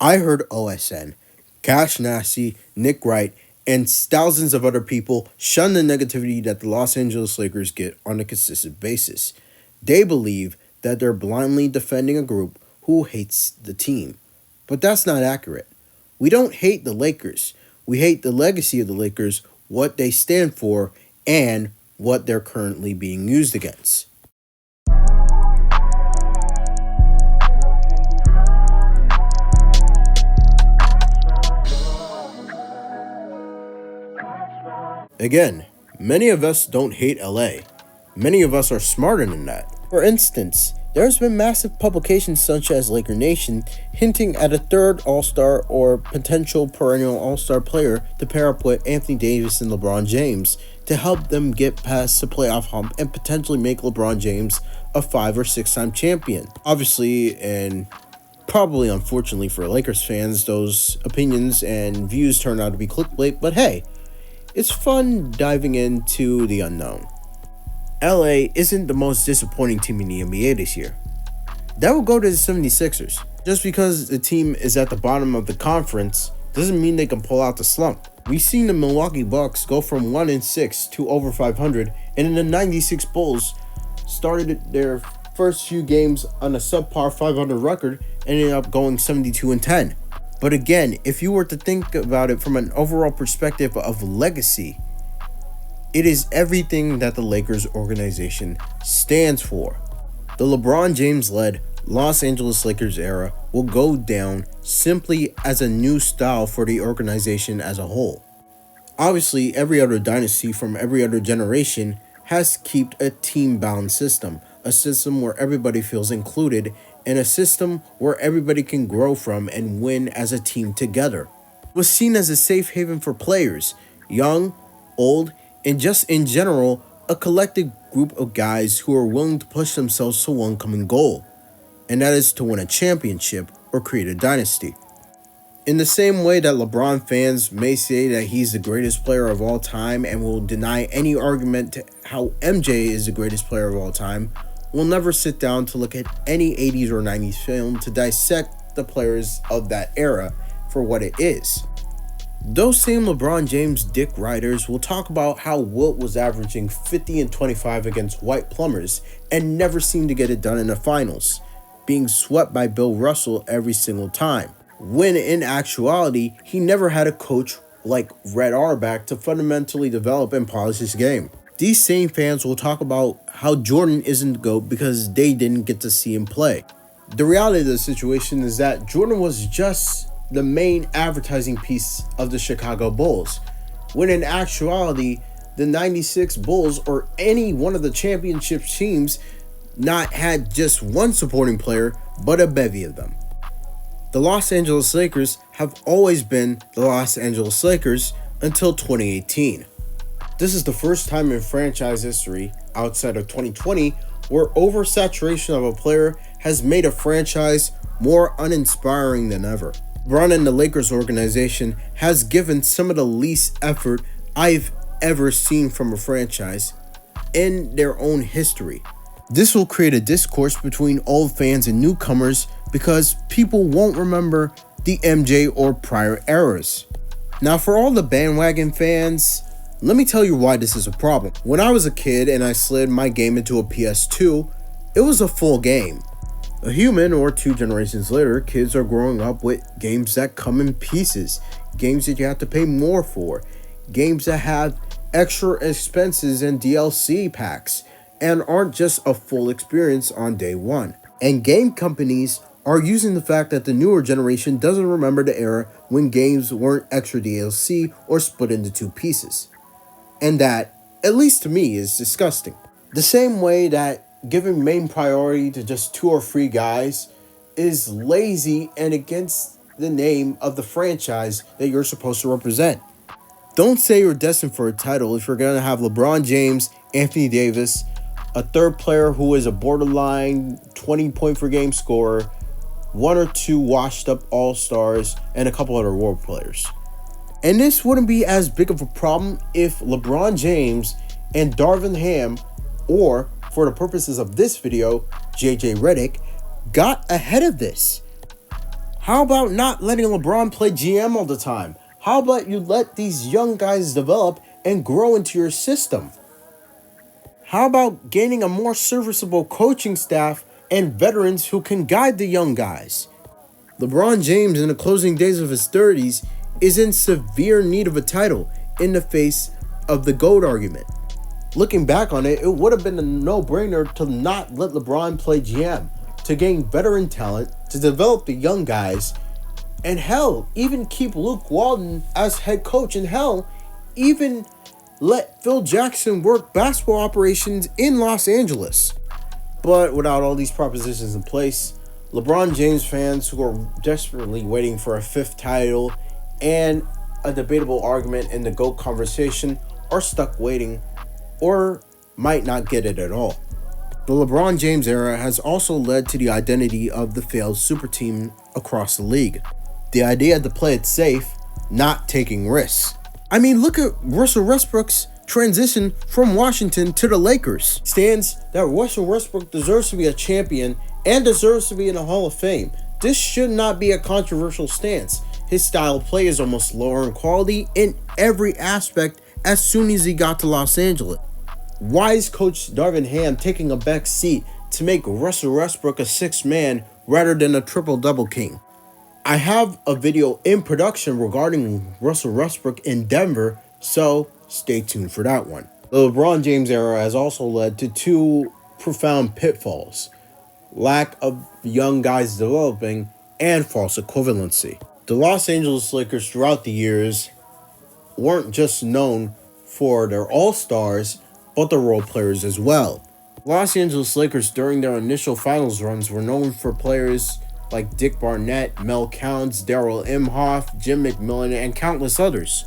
I heard OSN, Cash Nasty, Nick Wright, and thousands of other people shun the negativity that the Los Angeles Lakers get on a consistent basis. They believe that they're blindly defending a group who hates the team. But that's not accurate. We don't hate the Lakers. We hate the legacy of the Lakers, what they stand for, and what they're currently being used against. Again, many of us don't hate LA. Many of us are smarter than that. For instance, there's been massive publications such as Laker Nation hinting at a third All-Star or potential perennial All-Star player to pair up with Anthony Davis and LeBron James to help them get past the playoff hump and potentially make LeBron James a 5 or 6 time champion. Obviously, and probably unfortunately for Lakers fans, those opinions and views turn out to be clickbait, but hey, it's fun diving into the unknown. LA isn't the most disappointing team in the NBA this year. That will go to the 76ers. Just because the team is at the bottom of the conference doesn't mean they can pull out the slump. We've seen the Milwaukee Bucks go from 1-6 to over 500, and in the 96 Bulls started their first few games on a subpar 500 record and ended up going 72-10. But again, if you were to think about it from an overall perspective of legacy, it is everything that the Lakers organization stands for. The LeBron James-led Los Angeles Lakers era will go down simply as a new style for the organization as a whole. Obviously, every other dynasty from every other generation has kept a team-bound system, a system where everybody feels included, and a system where everybody can grow from and win as a team together. It was seen as a safe haven for players, young, old, and just in general, a collective group of guys who are willing to push themselves to one common goal, and that is to win a championship or create a dynasty. In the same way that LeBron fans may say that he's the greatest player of all time and will deny any argument to how MJ is the greatest player of all time, we'll never sit down to look at any 80s or 90s film to dissect the players of that era for what it is. Those same LeBron James dick writers will talk about how Wilt was averaging 50 and 25 against white plumbers and never seemed to get it done in the finals, being swept by Bill Russell every single time, when in actuality, he never had a coach like Red Auerbach to fundamentally develop and polish his game. These same fans will talk about how Jordan isn't the GOAT because they didn't get to see him play. The reality of the situation is that Jordan was just the main advertising piece of the Chicago Bulls, when in actuality, the 96 Bulls or any one of the championship teams not had just one supporting player, but a bevy of them. The Los Angeles Lakers have always been the Los Angeles Lakers until 2018. This is the first time in franchise history, outside of 2020, where oversaturation of a player has made a franchise more uninspiring than ever. LeBron and the Lakers organization has given some of the least effort I've ever seen from a franchise in their own history. This will create a discourse between old fans and newcomers because people won't remember the MJ or prior eras. Now, for all the bandwagon fans, let me tell you why this is a problem. When I was a kid and I slid my game into a PS2, it was a full game. A human or 2 generations later, kids are growing up with games that come in pieces, games that you have to pay more for, games that have extra expenses and DLC packs, and aren't just a full experience on day one. And game companies are using the fact that the newer generation doesn't remember the era when games weren't extra DLC or split into 2 pieces. And that, at least to me, is disgusting. The same way that giving main priority to just 2 or 3 guys is lazy and against the name of the franchise that you're supposed to represent. Don't say you're destined for a title if you're going to have LeBron James, Anthony Davis, a third player who is a borderline 20 point per game scorer, 1 or 2 washed up all-stars, and a couple other role players. And this wouldn't be as big of a problem if LeBron James and Darvin Ham, or for the purposes of this video, JJ Redick, got ahead of this. How about not letting LeBron play GM all the time? How about you let these young guys develop and grow into your system? How about gaining a more serviceable coaching staff and veterans who can guide the young guys? LeBron James, in the closing days of his 30s, is in severe need of a title in the face of the GOAT argument. Looking back on it, it would have been a no-brainer to not let LeBron play GM, to gain veteran talent, to develop the young guys, and hell, even keep Luke Walton as head coach, and hell, even let Phil Jackson work basketball operations in Los Angeles. But without all these propositions in place, LeBron James fans who are desperately waiting for a fifth title and a debatable argument in the GOAT conversation are stuck waiting or might not get it at all. The LeBron James era has also led to the identity of the failed super team across the league. The idea to play it safe, not taking risks. I mean, look at Russell Westbrook's transition from Washington to the Lakers. Stands that Russell Westbrook deserves to be a champion and deserves to be in the Hall of Fame. This should not be a controversial stance. His style of play is almost lower in quality in every aspect as soon as he got to Los Angeles. Why is Coach Darvin Ham taking a back seat to make Russell Westbrook a sixth man rather than a triple-double king? I have a video in production regarding Russell Westbrook in Denver, so stay tuned for that one. The LeBron James era has also led to two profound pitfalls: lack of young guys developing and false equivalency. The Los Angeles Lakers throughout the years weren't just known for their all-stars, but the role players as well. Los Angeles Lakers during their initial finals runs were known for players like Dick Barnett, Mel Counts, Darrell Imhoff, Jim McMillan, and countless others.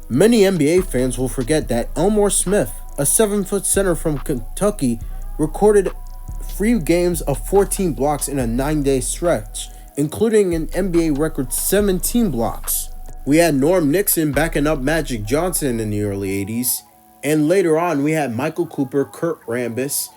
Many NBA fans will forget that Elmore Smith, a 7-foot center from Kentucky, recorded 3 games of 14 blocks in a 9-day stretch, including an NBA record 17 blocks. We had Norm Nixon backing up Magic Johnson in the early 80s, and later on we had Michael Cooper, Kurt Rambis,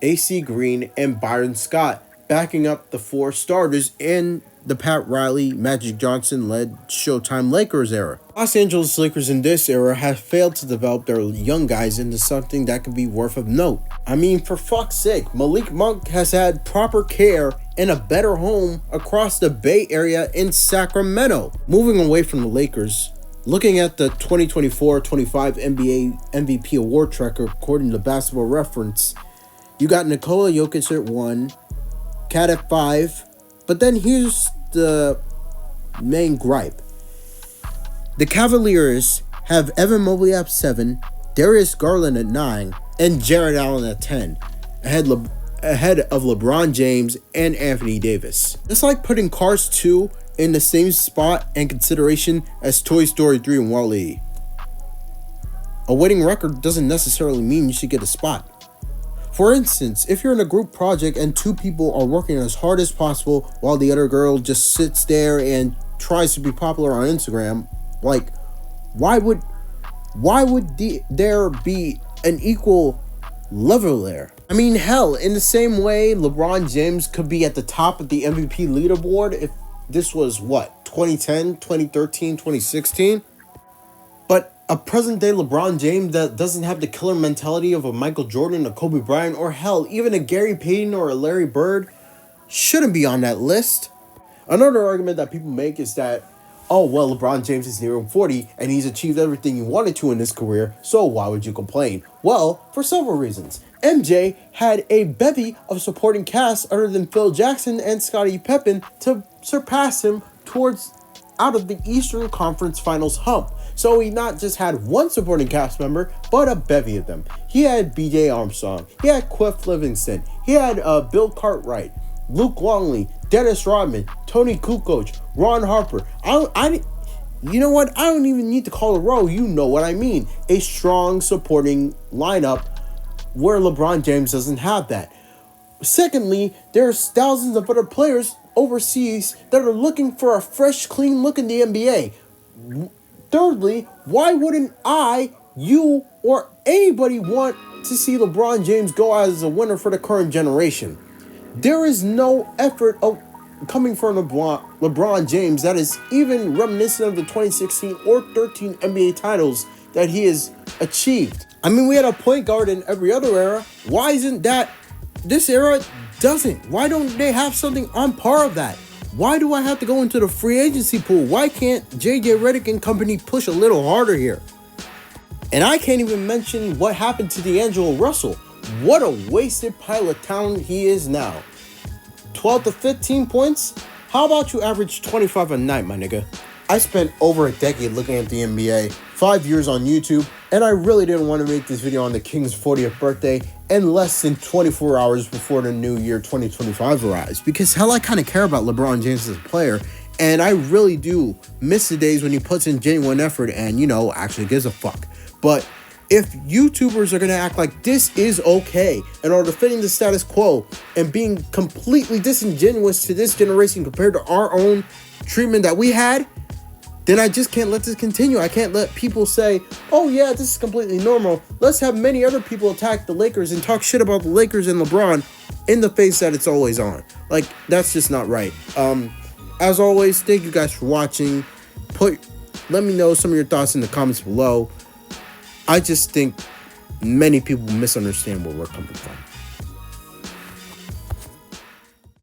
AC Green, and Byron Scott backing up the 4 starters in the Pat Riley, Magic Johnson-led Showtime Lakers era. Los Angeles Lakers in this era have failed to develop their young guys into something that could be worth of note. I mean, for fuck's sake, Malik Monk has had proper care and a better home across the Bay Area in Sacramento. Moving away from the Lakers, looking at the 2024-25 NBA MVP award tracker according to Basketball Reference, you got Nikola Jokic at 1, Cat at 5, but then here's the main gripe. The Cavaliers have Evan Mobley at 7, Darius Garland at 9, and Jared Allen at 10, ahead of LeBron James and Anthony Davis. It's like putting Cars 2 in the same spot and consideration as Toy Story 3 and Wall-E. A winning record doesn't necessarily mean you should get a spot. For instance, if you're in a group project and 2 people are working as hard as possible while the other girl just sits there and tries to be popular on Instagram, like, why would there be an equal level there? I mean, hell, in the same way LeBron James could be at the top of the MVP leaderboard if this was, 2010, 2013, 2016? But a present-day LeBron James that doesn't have the killer mentality of a Michael Jordan, a Kobe Bryant, or hell, even a Gary Payton or a Larry Bird shouldn't be on that list. Another argument that people make is that, oh, well, LeBron James is nearing 40 and he's achieved everything he wanted to in his career, so why would you complain? Well, for several reasons. MJ had a bevy of supporting cast other than Phil Jackson and Scottie Pippen to surpass him towards out of the Eastern Conference Finals hump. So he not just had one supporting cast member, but a bevy of them. He had B.J. Armstrong, he had Cliff Livingston, he had Bill Cartwright, Luke Longley, Dennis Rodman, Tony Kukoc, Ron Harper. You know what? I don't even need to call a row. You know what I mean. A strong supporting lineup where LeBron James doesn't have that. Secondly, there's thousands of other players overseas that are looking for a fresh, clean look in the NBA. Thirdly, why wouldn't I, you, or anybody want to see LeBron James go as a winner for the current generation? There is no effort of coming from LeBron James that is even reminiscent of the 2016 or 13 NBA titles that he has achieved. I mean, we had a point guard in every other era. Why isn't that this era doesn't? Why don't they have something on par of that? Why do I have to go into the free agency pool? Why can't JJ Redick and company push a little harder here? And I can't even mention what happened to D'Angelo Russell. What a wasted pile of talent he is now. 12 to 15 points? How about you average 25 a night, my nigga? I spent over a decade looking at the NBA, 5 years on YouTube, and I really didn't want to make this video on the King's 40th birthday and less than 24 hours before the new year 2025 arrives. Because hell, I kind of care about LeBron James as a player, and I really do miss the days when he puts in genuine effort and, actually gives a fuck. But if YouTubers are going to act like this is okay and are defending the status quo and being completely disingenuous to this generation compared to our own treatment that we had, then I just can't let this continue. I can't let people say, oh yeah, this is completely normal. Let's have many other people attack the Lakers and talk shit about the Lakers and LeBron in the face that it's always on. Like, that's just not right. As always, thank you guys for watching. Let me know some of your thoughts in the comments below. I just think many people misunderstand where we're coming from.